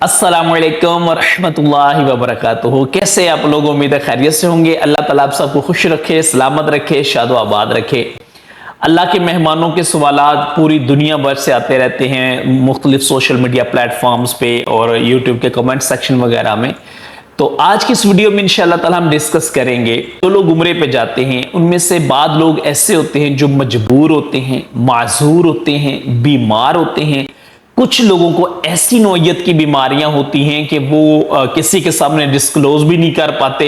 अस्सलामुअलैकुम वरहमतुल्लाहि वबरकातुहू। कैसे आप लोग? उम्मीद है खैरियत से होंगे। अल्लाह ताला आप सबको खुश रखे, सलामत रखे, शादो आबाद रखे। अल्लाह के मेहमानों के सवालात पूरी दुनिया भर से आते रहते हैं मुख्तलिफ सोशल मीडिया प्लेटफॉर्म्स पे और यूट्यूब के कमेंट सेक्शन वगैरह में। तो आज की इस वीडियो में इंशाल्लाह ताला हम डिस्कस करेंगे, जो लोग उम्रे पे जाते हैं उनमें से बाद लोग ऐसे होते हैं जो मजबूर होते हैं, माजूर होते हैं, बीमार होते हैं। कुछ लोगों को ऐसी नौयत की बीमारियां होती हैं कि वो किसी के सामने डिस्क्लोज भी नहीं कर पाते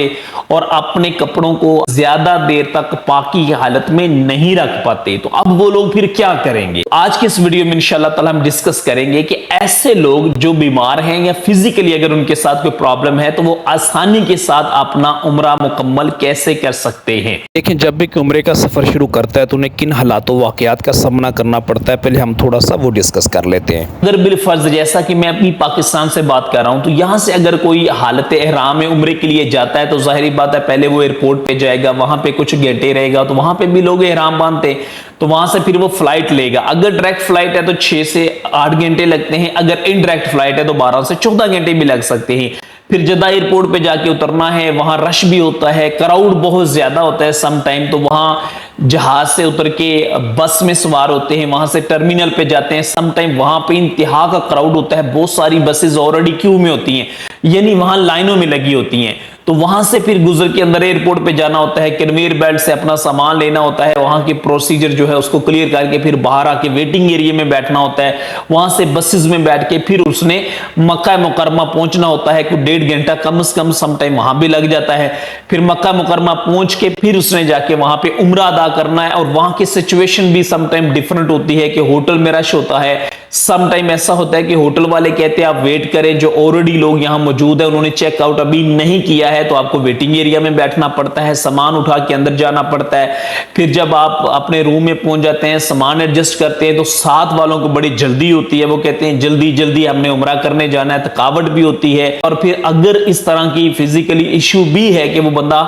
और अपने कपड़ों को ज्यादा देर तक पाकी की हालत में नहीं रख पाते। तो अब वो लोग फिर क्या करेंगे? आज की इस वीडियो में इंशाल्लाह ताला हम डिस्कस करेंगे कि ऐसे लोग जो बीमार हैं या फिजिकली अगर उनके साथ कोई प्रॉब्लम है तो वो आसानी के साथ अपना उम्रा मुकम्मल कैसे कर सकते हैं। लेकिन जब भी उम्रे का सफ़र शुरू करता है तो उन्हें किन हालातों वाक़यात का सामना करना पड़ता है, पहले हम थोड़ा सा वो डिस्कस कर लेते हैं। अगर बिलफर्ज जैसा कि मैं अपनी पाकिस्तान से बात कर रहा हूं तो यहां से अगर कोई हालत एहराम में उम्रे के लिए जाता है तो जाहिर बात है पहले वो एयरपोर्ट पे जाएगा, वहां पे कुछ घंटे रहेगा, तो वहां पे भी लोग एहराम बांधते हैं। तो वहां से फिर वो फ्लाइट लेगा। अगर डायरेक्ट फ्लाइट है तो 6 से 8 घंटे लगते हैं, अगर इनडायरेक्ट फ्लाइट है तो 12 से 14 घंटे भी लग सकते हैं। फिर जद्दा एयरपोर्ट पे जाके उतरना है, वहां रश भी होता है, क्राउड बहुत ज्यादा होता है सम टाइम। तो वहां जहाज से उतर के बस में सवार होते हैं, वहां से टर्मिनल पे जाते हैं। सम टाइम वहां पे इंतहा का क्राउड होता है, बहुत सारी बसेस ऑलरेडी क्यू में होती हैं, यानी वहां लाइनों में लगी होती हैं। तो वहां से फिर गुजर के अंदर एयरपोर्ट पे जाना होता है, कन्वेयर बेल्ट से अपना सामान लेना होता है, वहां की प्रोसीजर जो है उसको क्लियर करके फिर बाहर आके वेटिंग एरिया में बैठना होता है। वहां से बसेस में बैठ के फिर उसने मक्का मुकरमा पहुंचना होता है, कुछ 1.5 घंटा कम से कम सम टाइम वहां भी लग जाता है। फिर मक्का मुकरमा पहुंच के फिर उसने जाके वहां पे उम्रा अदा करना है। और वहां की सिचुएशन भी सम टाइम डिफरेंट होती है कि होटल में रश होता है, सम टाइम ऐसा होता है कि होटल वाले कहते हैं आप वेट करें, जो ऑलरेडी लोग यहां मौजूद है उन्होंने चेकआउट अभी नहीं किया है तो आपको वेटिंग एरिया में बैठना पड़ता है, सामान उठा के अंदर जाना पड़ता है। फिर जब आप अपने रूम में पहुंच जाते हैं, सामान एडजस्ट करते हैं, तो साथ वालों को बड़ी जल्दी होती है, वो कहते हैं जल्दी जल्दी हमने उम्रा करने जाना है, थकावट भी होती है। और फिर अगर इस तरह की फिजिकली इश्यू भी है कि वो बंदा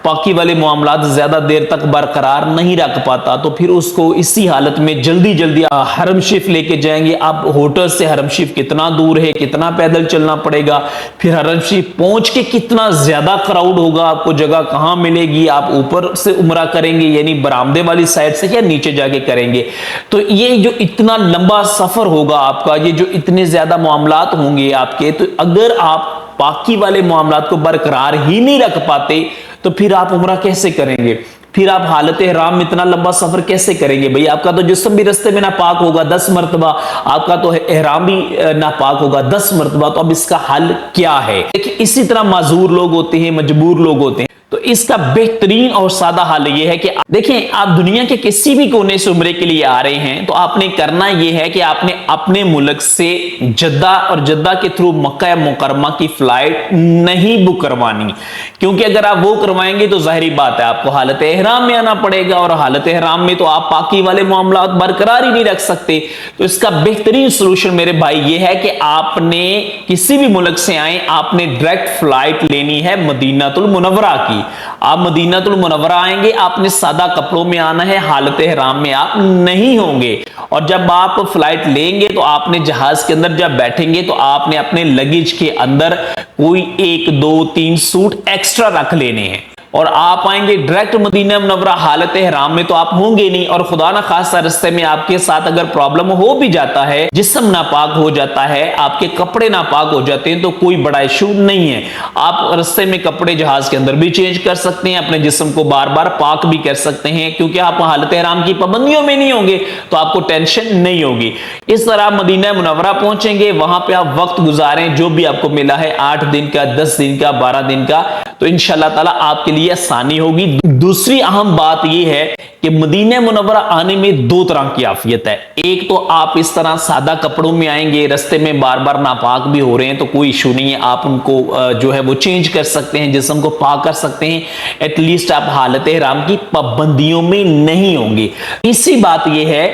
पाकी वाले मामलात ज्यादा देर तक बरकरार नहीं रख पाता, तो फिर उसको इसी हालत में जल्दी जल्दी हरम शरीफ लेके जाएंगे। आप होटल से हरम शरीफ कितना दूर है, कितना पैदल चलना पड़ेगा, फिर हरम शरीफ पहुंच के कितना ज्यादा क्राउड होगा, आपको जगह कहां मिलेगी, आप ऊपर से उम्रा करेंगे यानी बरामदे वाली साइड से या नीचे जाके करेंगे। तो ये जो इतना लंबा सफर होगा आपका, ये जो इतने ज्यादा मामलात होंगे आपके, तो अगर आप पाकी वाले मामलात को बरकरार ही नहीं रख पाते तो फिर आप उम्रा कैसे करेंगे? फिर आप हालत एहराम में इतना लंबा सफर कैसे करेंगे? भाई आपका तो जिस्म भी रास्ते में नापाक होगा 10 मरतबा, आपका तो एहराम भी नापाक होगा 10 मरतबा। तो अब इसका हल क्या है? देखिए इसी तरह माजूर लोग होते हैं, मजबूर लोग होते हैं, तो इसका बेहतरीन और सादा हल यह है कि देखिए आप दुनिया के किसी भी कोने से उम्रे के लिए आ रहे हैं तो आपने करना यह है कि आपने अपने मुल्क से जद्दा और जद्दा के थ्रू मक्का मुकरमा की फ्लाइट नहीं बुक करवानी, क्योंकि अगर आप वो करवाएंगे तो जाहिर बात है आपको हालत एहराम में आना पड़ेगा और हालत एहराम में तो आप पाकी वाले मामलात बरकरार ही नहीं रख सकते। तो इसका बेहतरीन सोल्यूशन मेरे भाई ये है कि आपने किसी भी मुल्क से आए, आपने डायरेक्ट फ्लाइट लेनी है मदीनातुल मुनव्वरा की। आप मदीनातुल मुनव्वरा आएंगे, आपने सादा कपड़ों में आना है, हालत एहराम में आप नहीं होंगे। और जब आप फ्लाइट लेंगे तो आपने जहाज के अंदर जब बैठेंगे तो आपने अपने लगेज के अंदर कोई 1 2 3 सूट एक्स्ट्रा रख लेने हैं और आप आएंगे डायरेक्ट मदीना मुनव्वरा। हालत एहराम में तो आप होंगे नहीं और खुदा ना खासा रास्ते में आपके साथ अगर प्रॉब्लम हो भी जाता है, जिस्म नापाक हो जाता है, आपके कपड़े नापाक हो जाते हैं, तो कोई बड़ा इशू नहीं है। आप रास्ते में कपड़े जहाज के अंदर भी चेंज कर सकते हैं, अपने जिस्म को बार बार पाक भी कर सकते हैं, क्योंकि आप हालत एहराम की पाबंदियों में नहीं होंगे तो आपको टेंशन नहीं होगी। इस तरह मदीना मुनव्वरा पहुंचेंगे, वहां पे आप वक्त गुजारें जो भी आपको मिला है, 8 दिन का, 10 दिन का, 12 दिन का, तो इंशाल्लाह ताला आपके लिए आसानी होगी। दूसरी अहम बात यह है कि मदीना मुनव्वरा आने में 2 तरह की आफियत है। एक तो आप इस तरह सादा कपड़ों में आएंगे, रास्ते में बार बार नापाक भी हो रहे हैं तो कोई इशू नहीं है, आप उनको जो है वो चेंज कर सकते हैं, जिस्म को पाक कर सकते हैं, एटलीस्ट आप हालत एहराम की पाबंदियों में नहीं होंगे। तीसरी बात यह है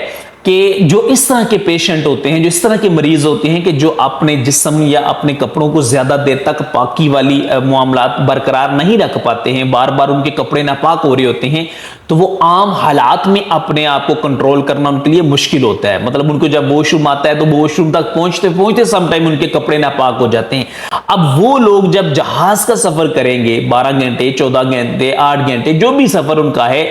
कि जो इस तरह के पेशेंट होते हैं, जो इस तरह के मरीज होते हैं कि जो अपने जिस्म या अपने कपड़ों को ज्यादा देर तक पाकी वाली मामलात बरकरार नहीं रख पाते हैं, बार बार उनके कपड़े नापाक हो रहे होते हैं, तो वो आम हालात में अपने आप को कंट्रोल करना उनके लिए मुश्किल होता है। मतलब उनको जब वॉशरूम आता है तो वॉशरूम तक पहुंचते पहुंचते समटाइम उनके कपड़े नापाक हो जाते हैं। अब वो लोग जब जहाज का सफर करेंगे 12 घंटे 14 घंटे 8 घंटे जो भी सफर उनका है,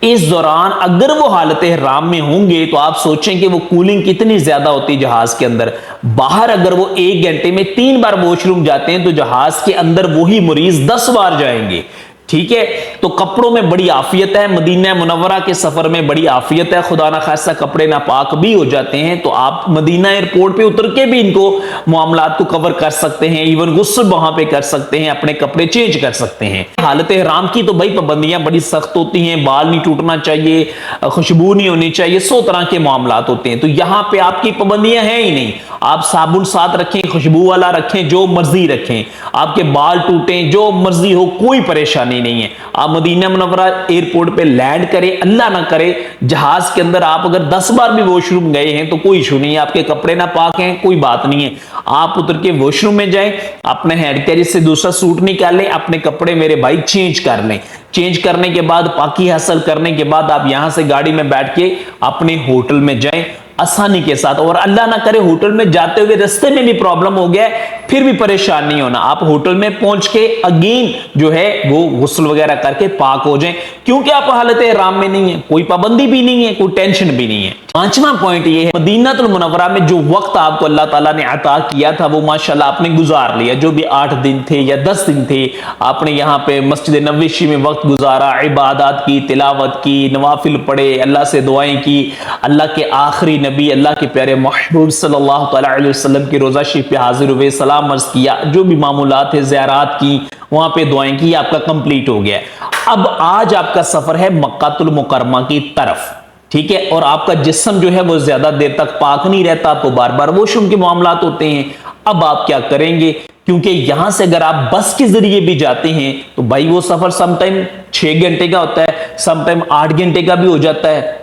इस दौरान अगर वो हालत ihram में होंगे तो आप सोचें कि वो कूलिंग कितनी ज्यादा होती है जहाज के अंदर। बाहर अगर वो 1 घंटे में 3 बार वॉशरूम जाते हैं तो जहाज के अंदर वही मरीज 10 बार जाएंगे। ठीक है, तो कपड़ों में बड़ी आफियत है, मदीना मुनव्वरा के सफर में बड़ी आफियत है। खुदा ना खासा कपड़े नापाक भी हो जाते हैं तो आप मदीना एयरपोर्ट पे उतर के भी इनको मामलात को कवर कर सकते हैं, इवन गुस्ल वहां पे कर सकते हैं, अपने कपड़े चेंज कर सकते हैं। हालत ihram की तो भाई पाबंदियां बड़ी सख्त होती हैं, बाल नहीं टूटना चाहिए, खुशबू नहीं होनी चाहिए, 100 तरह के मामलात होते हैं। तो यहां पे आपकी पाबंदियां हैं ही नहीं। आप साबुन साथ रखें, खुशबू वाला रखें, जो मर्जी रखें, आपके बाल टूटें जो मर्जी हो, कोई परेशानी नहीं है। आप मदीना मुनव्वरा एयरपोर्ट पे लैंड करें, अल्लाह ना करे जहाज के अंदर आप अगर 10 बार भी वॉशरूम गए हैं तो कोई इशू नहीं है, आपके कपड़े ना पाक हैं कोई बात नहीं है। आप उतर के वॉशरूम में जाएं, अपने हैंड कैरी से दूसरा सूट निकालें, अपने कपड़े मेरे भाई चेंज कर लें। चेंज करने के बाद पाकी हासिल करने के बाद आप यहां से गाड़ी में बैठ के अपने होटल में जाएं आसानी के साथ। और अल्लाह ना करे होटल में जाते हुए रास्ते में भी प्रॉब्लम हो गया फिर भी परेशान नहीं होना, आप होटल में पहुंच के अगेन जो है वो गुस्ल वगैरह करके पाक हो जाएं, क्योंकि आप हालत ihram में नहीं है, कोई पाबंदी भी नहीं है, कोई टेंशन भी नहीं है। 5वां पॉइंट ये है, मदीनातुल मुनव्वरा में जो वक्त आपको अल्लाह ताला ने अता किया था वो माशाल्लाह आपने गुजार लिया। जो भी 8 दिन थे या 10 दिन थे, आपने यहाँ पे मस्जिद नबवी में वक्त गुजारा, इबादत की, तिलावत की, नवाफिल पढ़े, अल्लाह से दुआएं की, अल्लाह के आखिरी नबी अल्लाह के प्यारे महबूब सल्लल्लाहु अलैहि वसल्लम की रोजा शरीफ पे हाजिर हुए, सलाम अर्ज किया, जो भी मामूलात है ज़ियारात की, वहां पे दुआएं की, आपका कंप्लीट हो गया। अब आज आपका सफर है मक्कातुल मुकर्रमा की तरफ। ठीक है, और आपका जिस्म जो है वो ज्यादा देर तक पाक नहीं रहता, आपको बार बार वॉशरूम के मामलात होते हैं। अब आप क्या करेंगे, क्योंकि यहां से अगर आप बस के जरिए भी जाते हैं तो भाई वो सफर समटाइम 6 घंटे का होता है, समटाइम 8 घंटे का भी हो जाता है।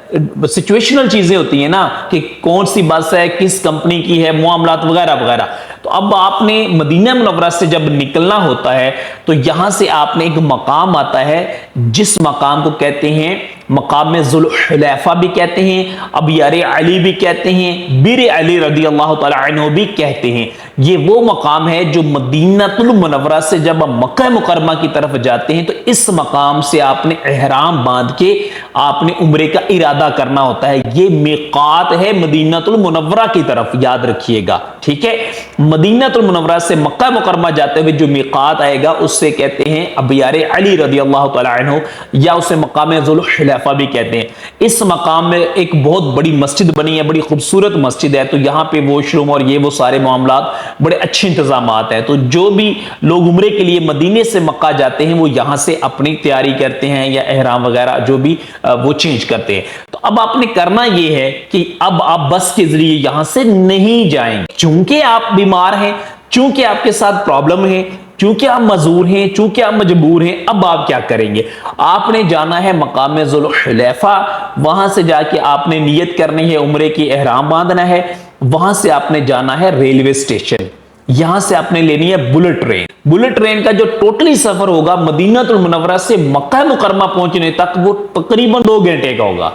सिचुएशनल चीजें होती है ना कि कौन सी बस है, किस कंपनी की है, मामलात वगैरह वगैरह। तो अब आपने मदीना मुनव्वरा से जब निकलना होता है तो यहां से आपने एक मकाम आता है जिस मकाम को कहते हैं मकाम में ज़ुल्हुलैफ़ा भी कहते हैं, अबियार अली भी कहते हैं, बीर अली रज़ी अल्लाह तआला अन्हु भी कहते हैं। ये वो मकाम है जो मदीनातुल मुनव्वरा से जब आप मक्का मुकरमा की तरफ जाते हैं तो इस मकाम से आपने एहराम बांध के आपने उम्रे का इरादा करना होता है। ये मीक़ात है मदीनातुल मुनव्वरा की तरफ, याद रखिएगा। ठीक है, मदीनातुल मुनव्वरा से मक्का मुकरमा जाते हुए जो मीक़ात आएगा उससे कहते हैं अबियार अली रज़ी अल्लाह तआला अन्हु, या उसे मकाम ज़ुल्हुलैफ़ा भी कहते हैं। इस मकाम में एक बहुत बड़ी मस्जिद बनी है, बड़ी खूबसूरत मस्जिद है। तो यहाँ पे वॉशरूम और ये वो सारे मामलात बड़े अच्छे इंतजाम है। तो जो भी लोग उम्रे के लिए मदीने से मक्का जाते हैं वो यहाँ से अपनी तैयारी करते हैं या एहराम वगैरह जो भी वो चेंज करते हैं। तो अब आपने करना ये है कि अब आप बस के जरिए यहां से नहीं जाएंगे, चूंकि आप बीमार हैं, चूंकि आपके साथ प्रॉब्लम है, चूंकि आप मजबूर हैं, चूंकि आप मजबूर हैं। अब आप क्या करेंगे, आपने जाना है मकाम ज़ुल्हुलैफ़ा, वहां से जाके आपने नियत करनी है, उम्रे की एहराम बांधना है। वहां से आपने जाना है रेलवे स्टेशन, यहां से आपने लेनी है बुलेट ट्रेन। बुलेट ट्रेन का जो टोटली सफर होगा मदीनातुल मुनव्वरा से मक्का मुकरमा पहुंचने तक वो तकरीबन 2 घंटे का होगा।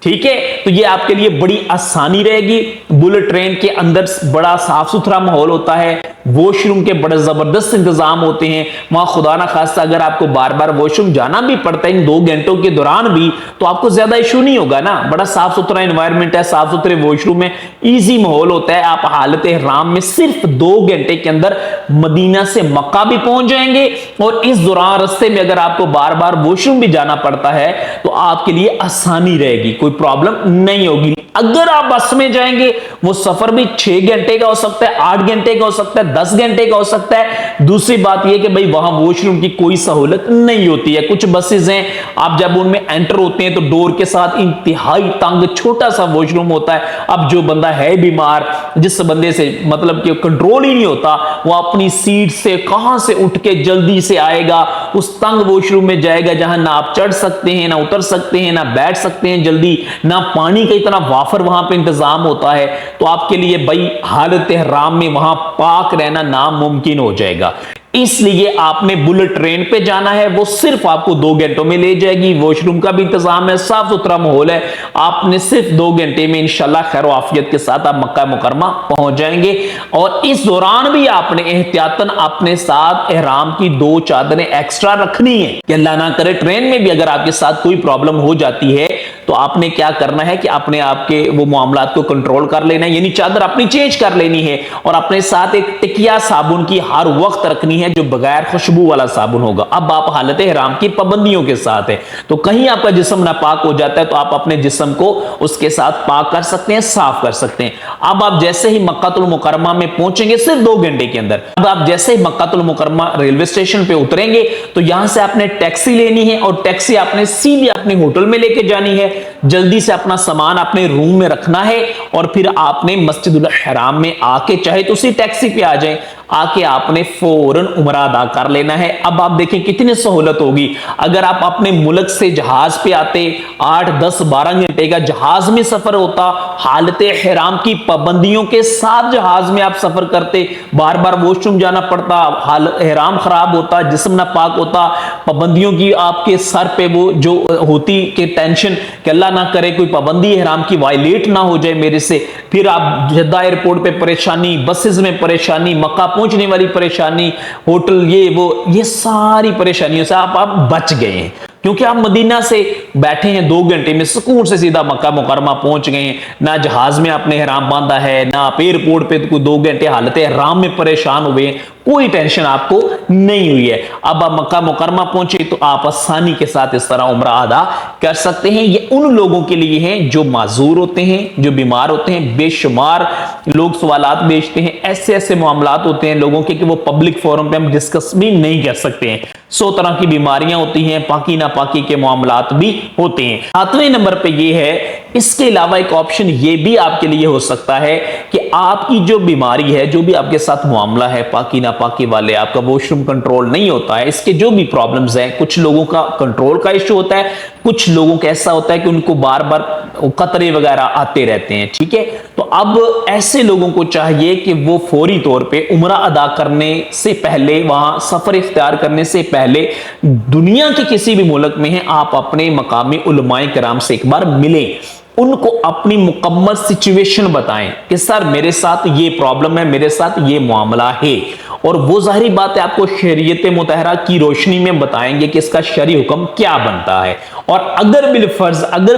ठीक है, तो ये आपके लिए बड़ी आसानी रहेगी। बुलेट ट्रेन के अंदर बड़ा साफ सुथरा माहौल होता है, वॉशरूम के बड़े जबरदस्त इंतजाम होते हैं वहां। खुदा ना खास्ता अगर आपको बार बार वॉशरूम जाना भी पड़ता है इन 2 घंटों के दौरान भी, तो आपको ज्यादा इशू नहीं होगा ना। बड़ा साफ सुथरा एनवायरनमेंट है, साफ सुथरे वॉशरूम है, इजी माहौल होता है। आप हालत ihram में सिर्फ 2 घंटे के अंदर मदीना से मक्का भी पहुंच जाएंगे। और इस दौरान रास्ते में अगर आपको बार बार वॉशरूम भी जाना पड़ता है तो आपके लिए आसानी रहेगी, कोई प्रॉब्लम नहीं होगी। अगर आप बस में जाएंगे वो सफर भी 6 घंटे का हो सकता है, 8 घंटे का हो सकता है, 10 घंटे का हो सकता है। दूसरी बात यह कि भाई वहां वॉशरूम की कोई सहूलत नहीं होती है। कुछ बसेस हैं आप जब उनमें एंटर होते हैं तो डोर के साथ इंतहाई तंग छोटा सा वॉशरूम होता है। अब जो बंदा है बीमार, जिस बंदे से मतलब कि कंट्रोल ही नहीं होता, वो अपनी सीट से कहां से उठ के जल्दी से आएगा, उस तंग वॉशरूम में जाएगा जहां ना आप चढ़ सकते हैं, ना उतर सकते हैं, ना बैठ सकते हैं जल्दी, ना पानी का इतना वाफर वहां पे इंतजाम होता है, तो आपके लिए भाई हालत इहराम में वहां पाक रहना नामुमकिन हो जाएगा। इसलिए आपने बुलेट ट्रेन पे जाना है, वो सिर्फ आपको 2 घंटों में ले जाएगी, वॉशरूम का भी इंतजाम है, साफ सुथरा माहौल है, आपने सिर्फ 2 घंटे में इंशाल्लाह खैर आफियत के साथ आप मक्का मुकरमा पहुंच जाएंगे। और इस दौरान भी आपने एहतियातन अपने साथ एहराम की 2 चादरें एक्स्ट्रा रखनी है कि अल्लाह ना करे ट्रेन में भी अगर आपके साथ कोई प्रॉब्लम हो जाती है तो आपने क्या करना है कि अपने आपके वो मामलात को कंट्रोल कर लेना है, यानी चादर अपनी चेंज कर लेनी है और अपने साथ एक टिकिया साबुन की हर वक्त रखनी है जो बगैर खुशबू वाला साबुन होगा। अब आप हालत हराम की पाबंदियों के साथ है, तो कहीं आपका जिस्म नापाक हो जाता है तो आप अपने जिस्म को उसके साथ पाक कर सकते हैं, साफ कर सकते हैं। अब आप जैसे ही मक्कातुल मुकरमा में पहुंचेंगे सिर्फ 2 घंटे के अंदर, अब आप जैसे ही मक्कातुल मुकरमा रेलवे स्टेशन पे उतरेंगे तो यहां से आपने टैक्सी लेनी है और टैक्सी आपने सीधे अपने होटल में लेके जानी है। जल्दी से अपना सामान अपने रूम में रखना है और फिर आपने मस्जिदुल हराम में आके चाहे तो उसी टैक्सी पे आ जाएं, आके आपने फौरन उम्रा अदा कर लेना है। अब आप देखें कितनी सहूलत होगी। अगर आप अपने मुल्क से जहाज पे आते 8, 10, 12 घंटे का जहाज में सफर होता, हालत हराम की पाबंदियों के साथ जहाज में आप सफर करते, बार बार वॉशरूम जाना पड़ता, हालत हराम खराब होता, जिस्म नापाक होता, पाबंदियों की आपके सर पे वो जो होती कि टेंशन कि अल्लाह ना करे कोई पाबंदी हराम की वायलेट ना हो जाए मेरे से, फिर आप जद्दा एयरपोर्ट पे परेशानी, बसेस में परेशानी, मक्का पहुंचने वाली परेशानी, होटल ये सारी परेशानियों से आप बच गए हैं क्योंकि आप मदीना से बैठे हैं 2 घंटे में सुकून से सीधा मक्का मुकरमा पहुंच गए हैं। ना जहाज में आपने हराम बांधा है, ना आप एयरपोर्ट पे कोई 2 घंटे हालत हराम में परेशान हुए, कोई टेंशन आपको नहीं हुई है। अब आप मक्का मुकरमा पहुंचे तो आप आसानी के साथ इस तरह उम्रा अदा कर सकते हैं। ये उन लोगों के लिए है जो माजूर होते हैं, जो बीमार होते हैं। बेशुमार लोग सवालात भेजते हैं, ऐसे ऐसे मामलात होते हैं लोगों के कि वो पब्लिक फोरम पे हम डिस्कस भी नहीं कर सकते हैं। 100 तरह की बीमारियां होती हैं, पाकी नापाकी के मामलात भी होते हैं। 7वें नंबर पे ये है, इसके अलावा एक ऑप्शन ये भी आपके लिए हो सकता है कि आपकी जो बीमारी है, जो भी आपके साथ मामला है पाकी नापाकी वाले, आपका वॉशरूम कंट्रोल नहीं होता है, इसके जो भी प्रॉब्लम्स हैं, कुछ लोगों का कंट्रोल का इशू होता है, कुछ लोगों का ऐसा होता है कि उनको बार बार कतरे वगैरह आते रहते हैं, ठीक है। तो अब ऐसे लोगों को चाहिए कि वो फौरी तौर पे उम्रा अदा करने से पहले, वहां सफर इख्तियार करने से पहले, दुनिया के किसी भी मुल्क में है, आप अपने मकामी उलमाए किराम से एक बार मिलें, उनको अपनी मुकम्मल सिचुएशन बताएं कि सर मेरे साथ ये प्रॉब्लम है, मेरे साथ ये मामला है, और वो जाहिर बात है आपको शरीयत मुतहरा की रोशनी में बताएंगे कि इसका शरई हुक्म क्या बनता है। और अगर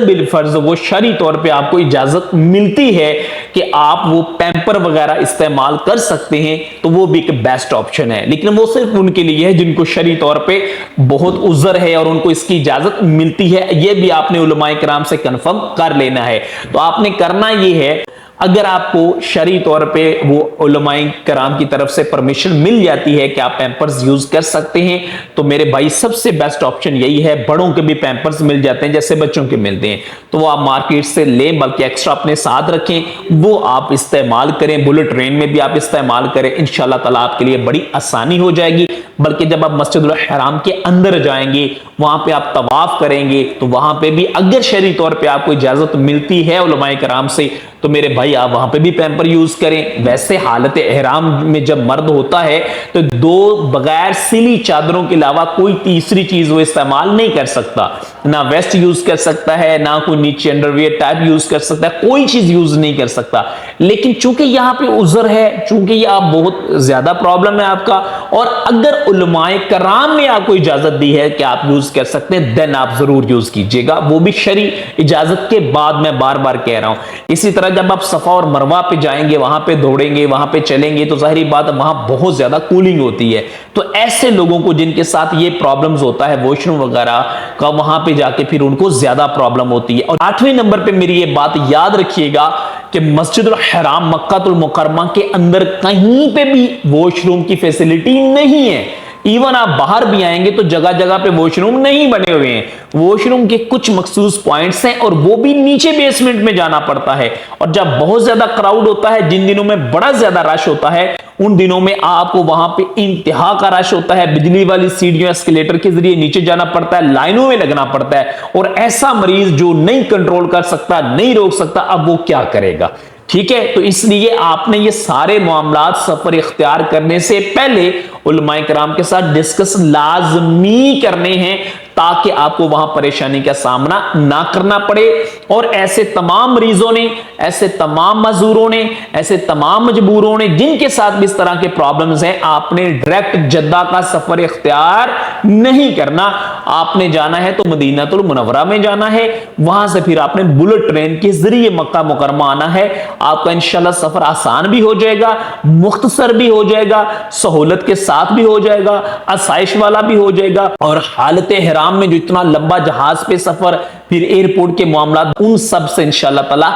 बिलफर्ज वो शरई तौर पे आपको इजाजत मिलती है कि आप वो पैम्पर वगैरह इस्तेमाल कर सकते हैं तो वो भी एक बेस्ट ऑप्शन है, लेकिन वो सिर्फ उनके लिए है जिनको शरई तौर पे बहुत उज़र है और उनको इसकी इजाजत मिलती है। ये भी आपने उलमाए किराम से कंफर्म कर लेना है। तो आपने करना ये है, अगर आपको शरई तौर पे वो उलमाए किराम की तरफ से परमिशन मिल जाती है कि आप पैम्पर्स यूज कर सकते हैं, तो मेरे भाई सबसे बेस्ट ऑप्शन यही है। बड़ों के भी पैम्पर्स मिल जाते हैं जैसे बच्चों के मिलते हैं, तो वो आप मार्केट से लें, बल्कि एक्स्ट्रा अपने साथ रखें, वो आप इस्तेमाल करें। बुलेट ट्रेन में भी आप इस्तेमाल करें, इंशाल्लाह ताला आपके लिए बड़ी आसानी हो जाएगी। बल्कि जब आप मस्जिदुल हराम के अंदर जाएंगे, वहां पे आप तवाफ करेंगे, तो वहां पे भी अगर शरई तौर पे आपको इजाजत मिलती है उलमाए किराम से, तो मेरे भाई आप वहां पे भी पैम्पर यूज करें। वैसे हालत एहराम में जब मर्द होता है तो 2 बगैर सिली चादरों के अलावा कोई तीसरी चीज वो इस्तेमाल नहीं कर सकता, ना वेस्ट यूज कर सकता है, ना कोई नीचे अंडरवियर टाइप यूज कर सकता है, कोई चीज यूज नहीं कर सकता। लेकिन चूंकि यहां पे उज़र है, चूंकि ये आप बहुत ज्यादा प्रॉब्लम है आपका, और अगर उलमाए कराम ने आपको इजाजत दी है कि आप यूज कर सकते हैं, देन आप जरूर यूज कीजिएगा, वो भी शरई इजाजत के बाद। मैं बार बार कह रहा हूं, इसी तरह जब आप सफा और मरवा पे जाएंगे, वहां पे दौड़ेंगे, वहां पे चलेंगे, तो जाहिर बात वहां बहुत ज्यादा कूलिंग होती है। तो ऐसे लोगों को जिनके साथ ये प्रॉब्लम्स होता है वॉशरूम वगैरह का, वहां पे जाके फिर उनको ज्यादा प्रॉब्लम होती है। और 8वें नंबर पे मेरी ये बात याद रखिएगा कि मस्जिदुल हराम मक्कातुल मुकरमा के अंदर कहीं पे भी वॉशरूम की फैसिलिटी नहीं है। इवन आप बाहर भी आएंगे तो जगह जगह पे वॉशरूम नहीं बने हुए हैं, वॉशरूम के कुछ मखसूस पॉइंट्स हैं और वो भी नीचे बेसमेंट में जाना पड़ता है। और जब बहुत ज्यादा क्राउड होता है, जिन दिनों में बड़ा ज्यादा रश होता है, उन दिनों में आपको वहां पे इंतहा का रश होता है, बिजली वाली सीढ़ियों एस्केलेटर के जरिए नीचे जाना पड़ता है, लाइनों में लगना पड़ता है। और ऐसा मरीज जो नहीं कंट्रोल कर सकता, नहीं रोक सकता, अब वो क्या करेगा? ठीक है, तो इसलिए आपने ये सारे मामलात सफर इख्तियार करने से पहले उलमाए किराम के साथ डिस्कस लाजमी करने हैं, ताकि आपको वहां परेशानी का सामना ना करना पड़े। और ऐसे तमाम मरीजों ने, ऐसे तमाम मजदूरों ने, ऐसे तमाम मजबूरों ने जिनके साथ भी इस तरह के प्रॉब्लम्स हैं, आपने डायरेक्ट जद्दा का सफर इख्तियार नहीं करना। आपने जाना है तो मदीनातुल मुनव्वरा में जाना है, वहां से फिर आपने बुलेट ट्रेन के जरिए मक्का मुकरमा आना है। आपका इंशाल्लाह सफर आसान भी हो जाएगा, मुख्तसर भी हो जाएगा, सहूलत के साथ भी हो जाएगा, आसाइश वाला भी हो जाएगा। और हालत ihram में जो इतना लंबा जहाज पे सफर, फिर एयरपोर्ट के मामला, उन सब से इंशाल्लाह ताला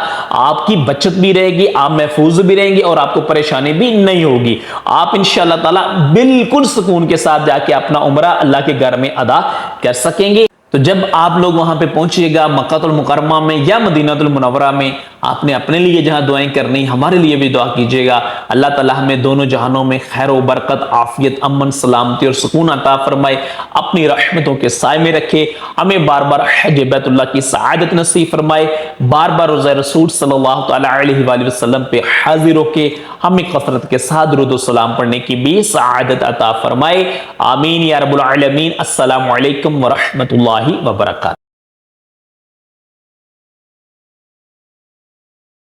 आपकी बचत भी रहेगी, आप महफूज भी रहेंगे और आपको परेशानी भी नहीं होगी। आप इंशाल्लाह ताला बिल्कुल सुकून के साथ जाके अपना उम्रा अल्लाह के घर में अदा कर सकेंगे। तो जब आप लोग वहां पे पहुंचिएगा मक्कातुल मुकर्रमा में या मदीनातुल मुनव्वरा में, आपने अपने लिए जहां दुआएं करनी, हमारे लिए भी दुआ कीजिएगा। अल्लाह ताला हमें दोनों जहानों में खैर व बरकत, आफियत, अमन, सलामती और सुकून अता फरमाए, अपनी रहमतों के साए में रखे, हमें बार बार हज बैतुल्लाह की सआदत नसीब फरमाए, बार बार रोज़ा रसूल सल्लल्लाहु अलैहि वसल्लम पे हाजिर होके हमें कसरत के साथ दुरूद व सलाम पढ़ने की भी सआदत अता फरमाए। आमीन या रब्बुल आलमीन। अस्सलामु अलैकुम व रहमतुल्लाहि व बरकातहू।